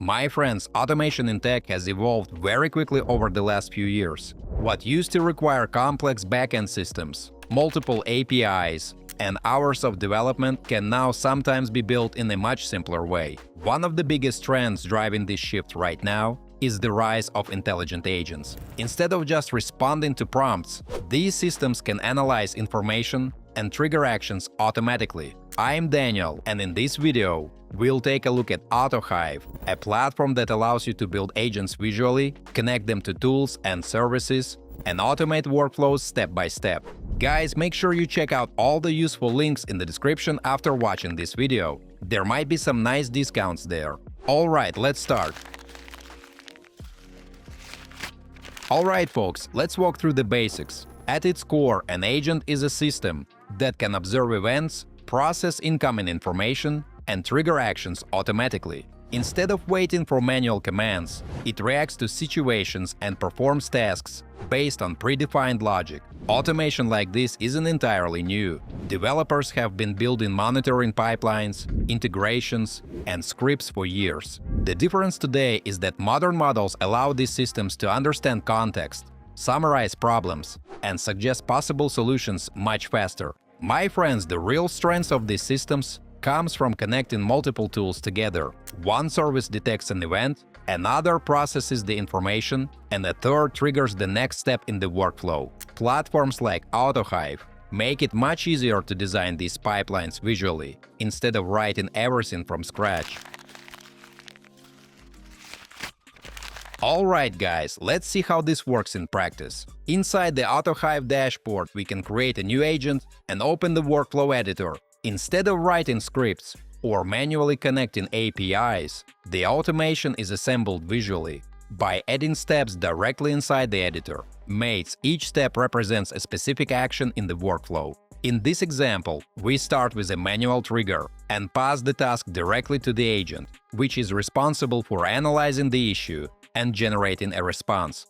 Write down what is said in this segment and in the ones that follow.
My friends, automation in tech has evolved very quickly over the last few years. What used to require complex backend systems, multiple APIs, and hours of development can now sometimes be built in a much simpler way. One of the biggest trends driving this shift right now is the rise of intelligent agents. Instead of just responding to prompts, these systems can analyze information and trigger actions automatically. I'm Daniel, and in this video, we'll take a look at Autohive, a platform that allows you to build agents visually, connect them to tools and services, and automate workflows step by step. Guys, make sure you check out all the useful links in the description after watching this video. There might be some nice discounts there. Alright, let's start. Alright folks, let's walk through the basics. At its core, an agent is a system that can observe events, process incoming information, and trigger actions automatically. Instead of waiting for manual commands, it reacts to situations and performs tasks based on predefined logic. Automation like this isn't entirely new. Developers have been building monitoring pipelines, integrations, and scripts for years. The difference today is that modern models allow these systems to understand context, summarize problems, and suggest possible solutions much faster. My friends, the real strength of these systems comes from connecting multiple tools together. One service detects an event, another processes the information, and a third triggers the next step in the workflow. Platforms like Autohive make it much easier to design these pipelines visually, instead of writing everything from scratch. Alright guys, let's see how this works in practice. Inside the Autohive dashboard, we can create a new agent and open the workflow editor. Instead of writing scripts or manually connecting APIs, the automation is assembled visually by adding steps directly inside the editor. Mates, each step represents a specific action in the workflow. In this example, we start with a manual trigger and pass the task directly to the agent, which is responsible for analyzing the issue and generating a response.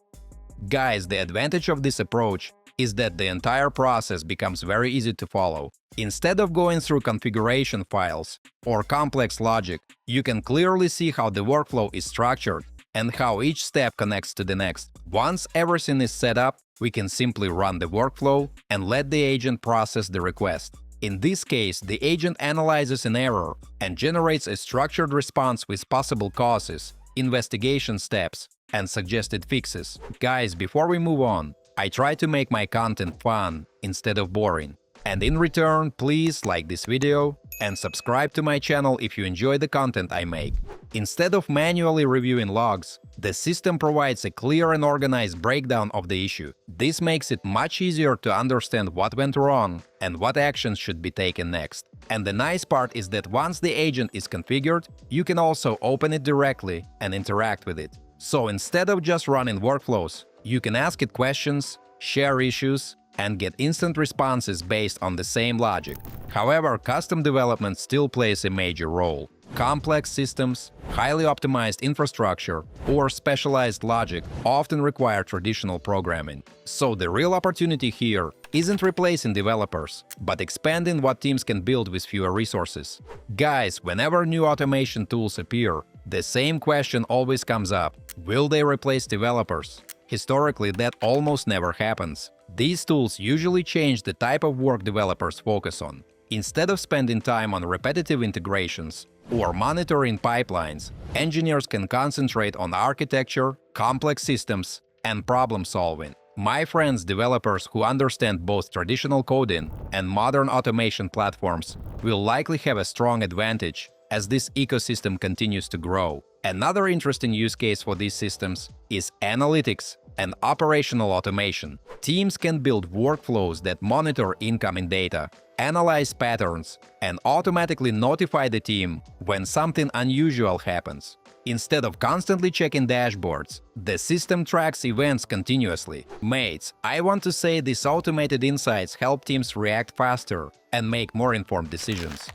Guys, the advantage of this approach is that the entire process becomes very easy to follow. Instead of going through configuration files or complex logic, you can clearly see how the workflow is structured and how each step connects to the next. Once everything is set up, we can simply run the workflow and let the agent process the request. In this case, the agent analyzes an error and generates a structured response with possible causes, investigation steps, and suggested fixes. Guys, before we move on, I try to make my content fun instead of boring. And in return, please like this video and subscribe to my channel if you enjoy the content I make. Instead of manually reviewing logs, the system provides a clear and organized breakdown of the issue. This makes it much easier to understand what went wrong and what actions should be taken next. And the nice part is that once the agent is configured, you can also open it directly and interact with it. So instead of just running workflows, you can ask it questions, share issues, and get instant responses based on the same logic. However, custom development still plays a major role. Complex systems, highly optimized infrastructure, or specialized logic often require traditional programming. So the real opportunity here isn't replacing developers, but expanding what teams can build with fewer resources. Guys, whenever new automation tools appear, the same question always comes up: will they replace developers? Historically, that almost never happens. These tools usually change the type of work developers focus on. Instead of spending time on repetitive integrations or monitoring pipelines, engineers can concentrate on architecture, complex systems, and problem solving. My friends, developers who understand both traditional coding and modern automation platforms will likely have a strong advantage as this ecosystem continues to grow. Another interesting use case for these systems is analytics and operational automation. Teams can build workflows that monitor incoming data, analyze patterns, and automatically notify the team when something unusual happens. Instead of constantly checking dashboards, the system tracks events continuously. Mates, I want to say these automated insights help teams react faster and make more informed decisions.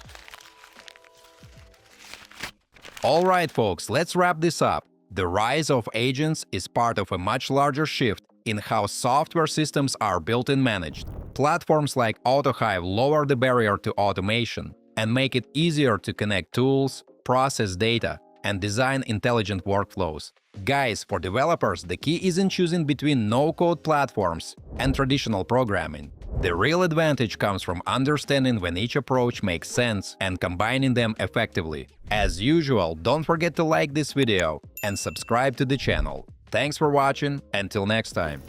Alright folks, let's wrap this up. The rise of agents is part of a much larger shift in how software systems are built and managed. Platforms like Autohive lower the barrier to automation and make it easier to connect tools, process data, and design intelligent workflows. Guys, for developers, the key isn't choosing between no-code platforms and traditional programming. The real advantage comes from understanding when each approach makes sense and combining them effectively. As usual, don't forget to like this video and subscribe to the channel. Thanks for watching, until next time.